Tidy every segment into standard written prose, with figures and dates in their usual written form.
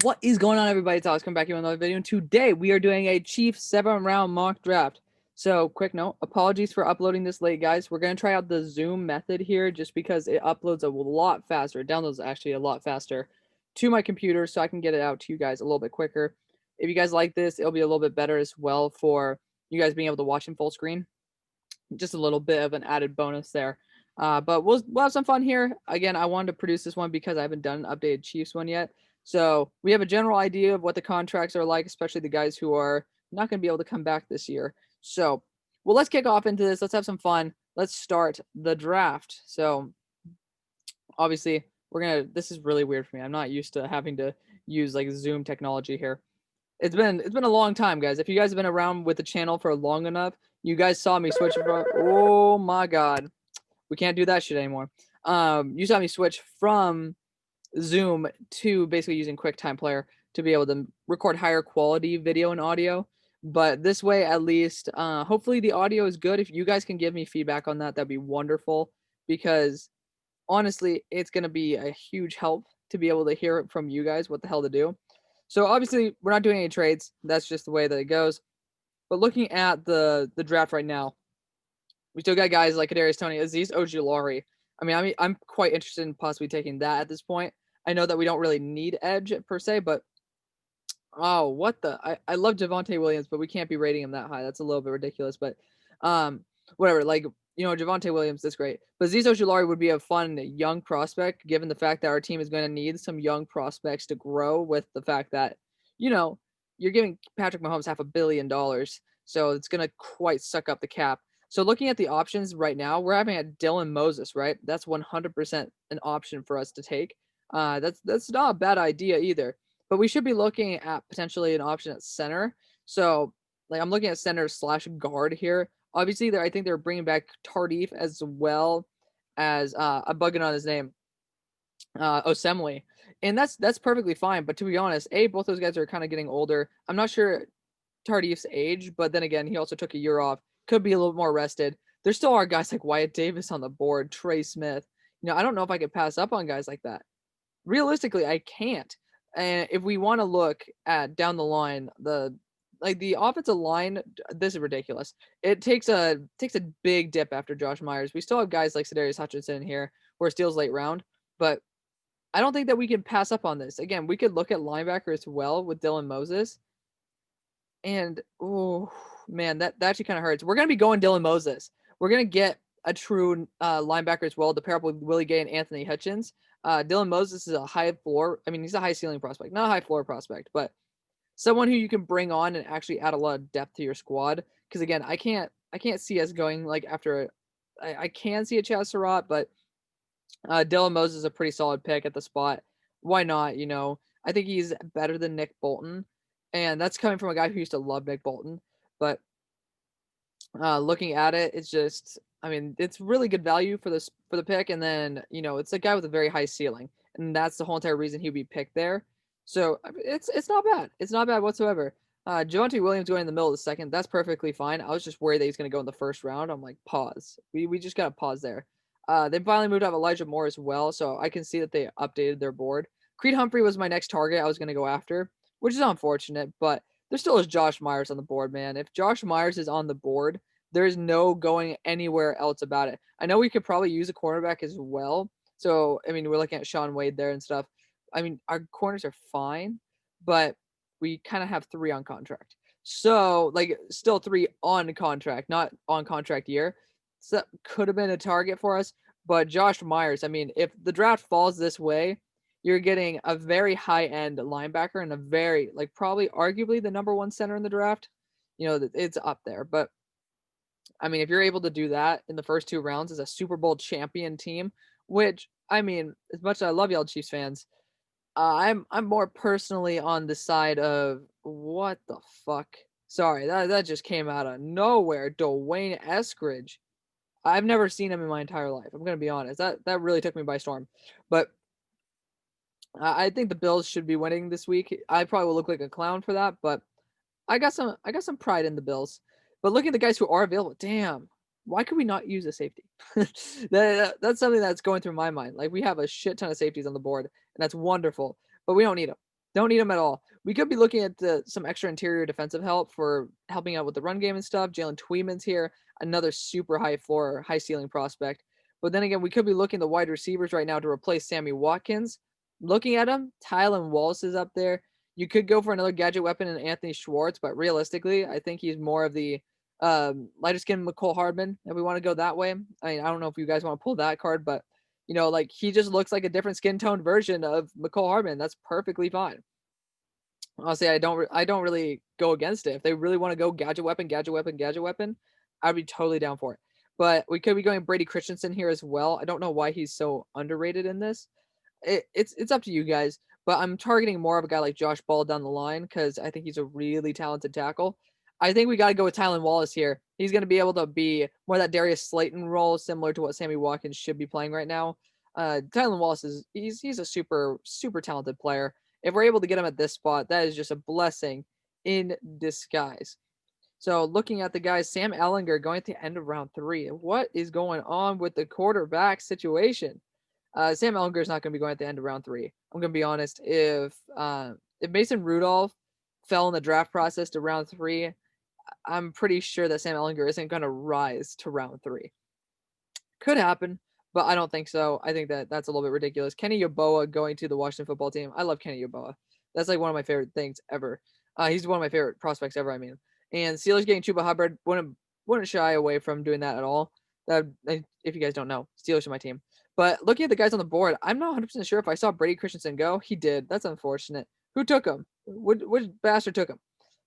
What is going on, everybody? It's Alex coming back here with another video, and today we are doing a Chiefs 7-round mock draft. So, quick note, apologies for uploading this late, guys. We're going to try out the Zoom method here just because it uploads a lot faster. It downloads actually a lot faster to my computer so I can get it out to you guys a little bit quicker. If you guys like this, it'll be a little bit better as well for you guys being able to watch in full screen. Just a little bit of an added bonus there. But we'll have some fun here. Again, I wanted to produce this one because I haven't done an updated Chiefs one yet. So we have a general idea of what the contracts are like, especially the guys who are not going to be able to come back this year. So, well, let's kick off into this. Let's have some fun. Let's start the draft. So, obviously, this is really weird for me. I'm not used to having to use like Zoom technology here. It's been a long time, guys. If you guys have been around with the channel for long enough, you guys saw me switch from, oh my god. We can't do that shit anymore. You saw me switch from Zoom to basically using QuickTime Player to be able to record higher quality video and audio. But this way, at least, hopefully the audio is good. If you guys can give me feedback on that, that'd be wonderful. Because honestly, it's going to be a huge help to be able to hear it from you guys what the hell to do. So obviously, we're not doing any trades. That's just the way that it goes. But looking at the draft right now, we still got guys like Kadarius Toney, Azeez Ojulari. I mean, I'm quite interested in possibly taking that at this point. I know that we don't really need edge per se, but oh, what the? I love Jonty Williams, but we can't be rating him that high. That's a little bit ridiculous, but whatever. Like, you know, Jonty Williams is great. But Azeez Ojulari would be a fun young prospect, given the fact that our team is going to need some young prospects to grow with the fact that, you know, you're giving Patrick Mahomes $500 million. So it's going to quite suck up the cap. So looking at the options right now, we're having a Dylan Moses, right? That's 100% an option for us to take. That's not a bad idea either. But we should be looking at potentially an option at center. So like I'm looking at center / guard here. Obviously, I think they're bringing back Tardif as well as I'm bugging on his name, Osemele, and that's perfectly fine. But to be honest, both those guys are kind of getting older. I'm not sure Tardif's age, but then again, he also took a year off. Could be a little more rested. There still are guys like Wyatt Davis on the board, Trey Smith. You know, I don't know if I could pass up on guys like that. Realistically, I can't. And if we want to look at down the line, the offensive line, this is ridiculous. It takes a big dip after Josh Myers. We still have guys like Sadarius Hutchinson here, who are steals late round, but I don't think that we can pass up on this. Again, we could look at linebacker as well with Dylan Moses. And oh man, that actually kind of hurts. We're gonna be going Dylan Moses. We're gonna get a true linebacker as well to pair up with Willie Gay and Anthony Hitchens. Dylan Moses is a high floor. I mean, he's a high ceiling prospect, not a high floor prospect, but someone who you can bring on and actually add a lot of depth to your squad. Because again, I can't see us going like after. I can see a Chaz Surratt, but Dylan Moses is a pretty solid pick at the spot. Why not? You know, I think he's better than Nick Bolton. And that's coming from a guy who used to love Nick Bolton. But looking at it, it's just, I mean, it's really good value for the pick. And then, you know, it's a guy with a very high ceiling. And that's the whole entire reason he'd be picked there. So it's not bad. It's not bad whatsoever. Jonty Williams going in the middle of the second, that's perfectly fine. I was just worried that he's going to go in the first round. I'm like, pause. We just got to pause there. They finally moved up Elijah Moore as well. So I can see that they updated their board. Creed Humphrey was my next target I was going to go after, which is unfortunate, but there still is Josh Myers on the board, man. If Josh Myers is on the board, there's no going anywhere else about it. I know we could probably use a cornerback as well. So, I mean, we're looking at Sean Wade there and stuff. I mean, our corners are fine, but we kind of have 3 on contract. So, like, still 3 on contract, not on contract year. So that could have been a target for us. But Josh Myers, I mean, if the draft falls this way, you're getting a very high-end linebacker and a very, like, probably arguably the number 1 center in the draft. You know, it's up there. But, I mean, if you're able to do that in the first 2 rounds as a Super Bowl champion team, which, I mean, as much as I love y'all Chiefs fans, I'm more personally on the side of what the fuck. Sorry, that just came out of nowhere. Dwayne Eskridge. I've never seen him in my entire life. I'm gonna be honest. That really took me by storm. But I think the Bills should be winning this week. I probably will look like a clown for that, but I got some pride in the Bills. But look at the guys who are available. Damn, why could we not use a safety? That's something that's going through my mind. Like, we have a shit ton of safeties on the board, and that's wonderful, but we don't need them. Don't need him at all. We could be looking at some extra interior defensive help for helping out with the run game and stuff. Jalen Tweeman's here, another super high floor, high ceiling prospect. But then again, we could be looking at the wide receivers right now to replace Sammy Watkins. Looking at him, Tylen Wallace is up there. You could go for another gadget weapon in Anthony Schwartz, but realistically, I think he's more of the lighter skinned McCole Hardman, and we want to go that way. I mean, I don't know if you guys want to pull that card, but like he just looks like a different skin tone version of McCole Hardman. That's perfectly fine. Honestly, I don't really go against it. If they really want to go gadget weapon, I'd be totally down for it. But we could be going Brady Christensen here as well. I don't know why he's so underrated in this. It's up to you guys, but I'm targeting more of a guy like Josh Ball down the line because I think he's a really talented tackle. I think we got to go with Tylen Wallace here. He's going to be able to be more that Darius Slayton role, similar to what Sammy Watkins should be playing right now. Tylen Wallace he's a super talented player. If we're able to get him at this spot, that is just a blessing in disguise. So looking at the guys, Sam Ellinger going at the end of round 3. What is going on with the quarterback situation? Sam Ellinger is not going to be going at the end of round 3. I'm going to be honest. If Mason Rudolph fell in the draft process to round 3, I'm pretty sure that Sam Ellinger isn't going to rise to round 3. Could happen, but I don't think so. I think that's a little bit ridiculous. Kenny Yeboah going to the Washington football team. I love Kenny Yeboah. That's like one of my favorite things ever. He's one of my favorite prospects ever, I mean. And Steelers getting Chuba Hubbard, wouldn't shy away from doing that at all. If you guys don't know, Steelers are my team. But looking at the guys on the board, I'm not 100% sure if I saw Brady Christensen go. He did. That's unfortunate. Who took him? Which bastard took him?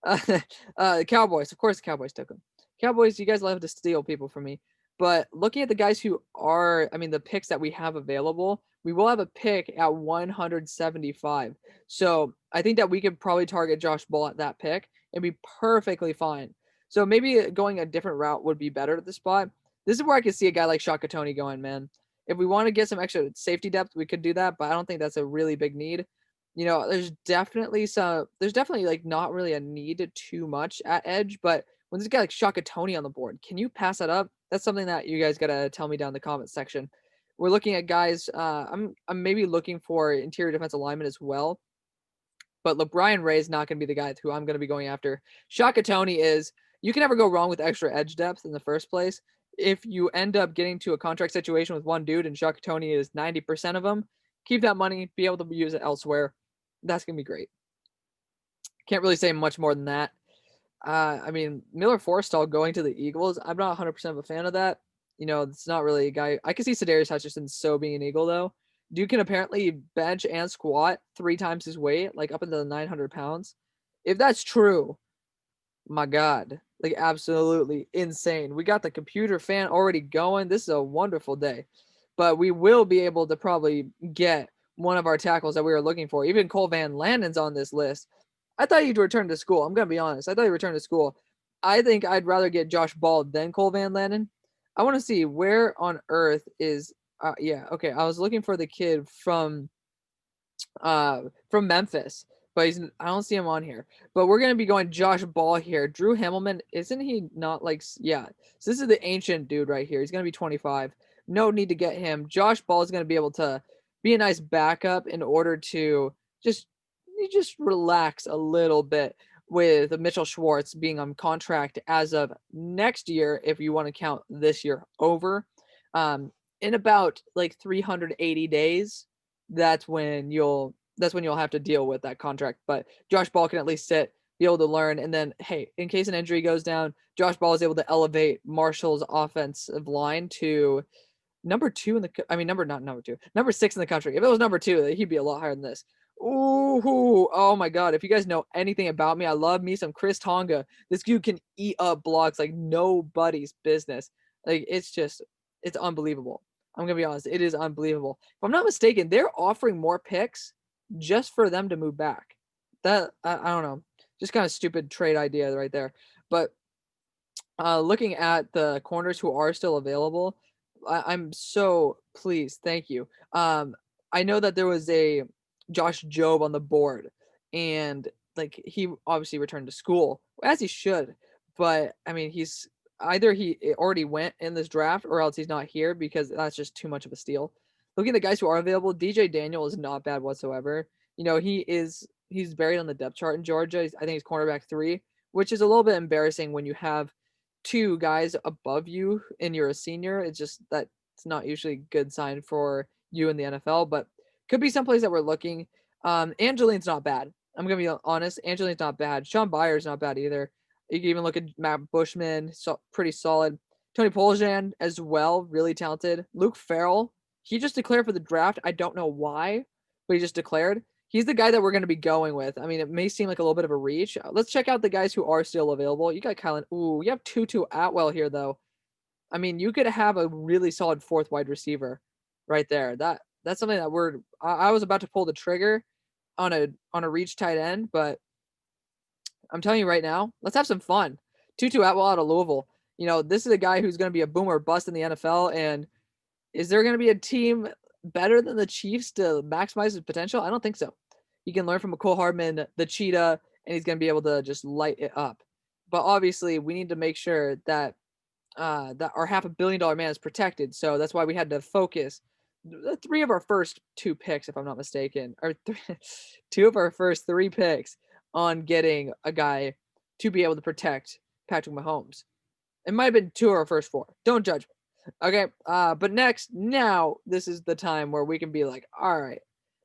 The Cowboys. Of course the Cowboys took him. Cowboys, you guys love to steal people from me. But looking at the guys who are, the picks that we have available, we will have a pick at 175. So I think that we could probably target Josh Ball at that pick and be perfectly fine. So maybe going a different route would be better at the spot. This is where I could see a guy like Shaka Toney going, man. If we want to get some extra safety depth, we could do that, but I don't think that's a really big need. There's definitely like not really a need too much at edge, but when there's a guy like Shaka Toney on the board, can you pass that up? That's something that you guys gotta tell me down in the comments section. We're looking at guys. I'm maybe looking for interior defensive lineman as well, but LeBrian Ray is not going to be the guy who I'm going to be going after. Shaka Toney is. You can never go wrong with extra edge depth in the first place. If you end up getting to a contract situation with one dude and Shaka Toney is 90% of them, keep that money, be able to use it elsewhere. That's going to be great. Can't really say much more than that. Miller Forrestall going to the Eagles, I'm not 100% of a fan of that. It's not really a guy. I can see Sedarius Hutchinson so being an Eagle, though. Dude can apparently bench and squat 3 times his weight, like up into the 900 pounds. If that's true, my God, like absolutely insane. We got the computer fan already going. This is a wonderful day. But we will be able to probably get one of our tackles that we were looking for. Even Cole Van Landen's on this list. I thought he'd return to school. I'm going to be honest. I thought he'd return to school. I think I'd rather get Josh Ball than Cole Van Landen. I want to see where on earth is okay. I was looking for the kid from Memphis, but I don't see him on here. But we're going to be going Josh Ball here. Drew Hamilman, isn't he not like, yeah. So this is the ancient dude right here. He's going to be 25. No need to get him. Josh Ball is going to be able to be a nice backup in order to just relax a little bit with Mitchell Schwartz being on contract as of next year, if you want to count this year over. In about like 380 days, that's when you'll have to deal with that contract. But Josh Ball can at least sit, be able to learn, and then hey, in case an injury goes down, Josh Ball is able to elevate Marshall's offensive line to number 6 in the country. If it was number 2, he'd be a lot higher than this. Ooh, oh my God. If you guys know anything about me, I love me some Chris Tonga. This dude can eat up blocks like nobody's business. Like, it's unbelievable. I'm going to be honest. It is unbelievable. If I'm not mistaken, they're offering more picks just for them to move back. That, I don't know. Just kind of stupid trade idea right there. But looking at the corners who are still available, I'm so pleased. Thank you. I know that there was a Josh Jobe on the board, and like he obviously returned to school as he should, but he's either he already went in this draft or else he's not here because that's just too much of a steal. Looking at the guys who are available, DJ Daniel is not bad whatsoever. He is he's buried on the depth chart in Georgia. I think he's cornerback 3, which is a little bit embarrassing when you have 2 guys above you and you're a senior. It's just that's not usually a good sign for you in the NFL, but could be someplace that we're looking. Angeline's not bad. I'm gonna be honest. Angeline's not bad. Sean Byer's not bad either. You can even look at Matt Bushman, so pretty solid. Tony Poljan as well, really talented. Luke Farrell, he just declared for the draft. I don't know why, but he just declared. He's the guy that we're going to be going with. I mean, it may seem like a little bit of a reach. Let's check out the guys who are still available. You got Kylan. Ooh, you have Tutu Atwell here, though. I mean, you could have a really solid 4th wide receiver right there. That's something that I was about to pull the trigger on a reach tight end, but I'm telling you right now, let's have some fun. Tutu Atwell out of Louisville. This is a guy who's going to be a boom or bust in the NFL. And is there going to be a team better than the Chiefs to maximize his potential? I don't think so. He can learn from Mecole Hardman, the cheetah, and he's going to be able to just light it up. But obviously, we need to make sure that that our $500 million man is protected. So that's why we had to focus 3 of our first 2 picks, if I'm not mistaken, or 2 of our first 3 picks on getting a guy to be able to protect Patrick Mahomes. It might have been 2 of our first 4. Don't judge me. Okay. But now this is the time where we can be like, all right,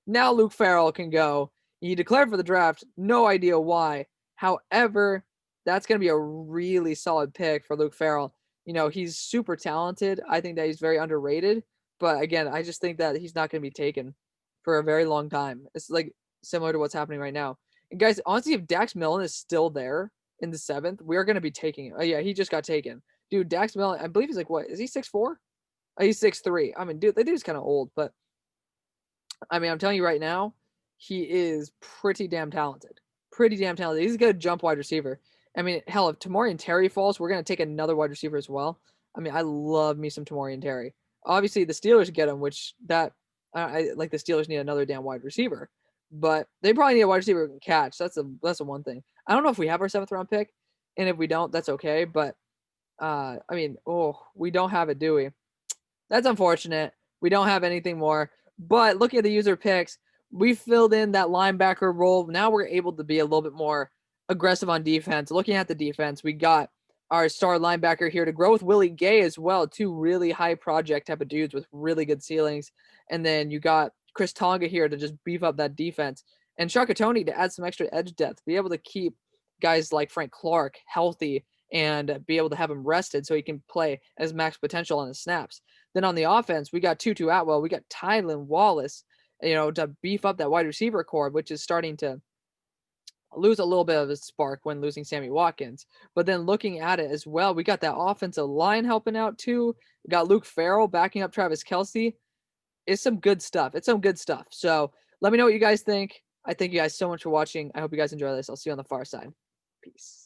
now Luke Farrell can go. He declared for the draft. No idea why. However, that's going to be a really solid pick for Luke Farrell. He's super talented. I think that he's very underrated. But again, I just think that he's not going to be taken for a very long time. It's like similar to what's happening right now. And guys, honestly, if Dax Milne is still there in the 7th, we're going to be taking it. Oh, yeah, he just got taken. Dude, Dax Milne, I believe he's like, what? Is he 6'4"? Oh, he's 6'3". I mean, dude, that dude's kind of old. But, I mean, I'm telling you right now, he is pretty damn talented. Pretty damn talented. He's a good jump wide receiver. I mean, hell, if Tamorrion Terry falls, we're going to take another wide receiver as well. I mean, I love me some Tamorrion Terry. Obviously, the Steelers get him, which I like the Steelers need another damn wide receiver. But they probably need a wide receiver who can catch. That's the one thing. I don't know if we have our 7th round pick, and if we don't, that's okay. But I mean, we don't have it, do we? That's unfortunate. We don't have anything more. But looking at the user picks, we filled in that linebacker role. Now we're able to be a little bit more aggressive on defense. Looking at the defense, we got our star linebacker here to grow with Willie Gay as well. 2 really high project type of dudes with really good ceilings. And then you got Chris Tonga here to just beef up that defense. And Shaka Toney to add some extra edge depth, be able to keep guys like Frank Clark healthy and be able to have him rested so he can play as max potential on his snaps. Then on the offense, we got Tutu Atwell, we got Tylan Wallace, to beef up that wide receiver core, which is starting to lose a little bit of its spark when losing Sammy Watkins. But then looking at it as well, we got that offensive line helping out too. We got Luke Farrell backing up Travis Kelce. It's some good stuff. So let me know what you guys think. I thank you guys so much for watching. I hope you guys enjoy this. I'll see you on the far side. Peace.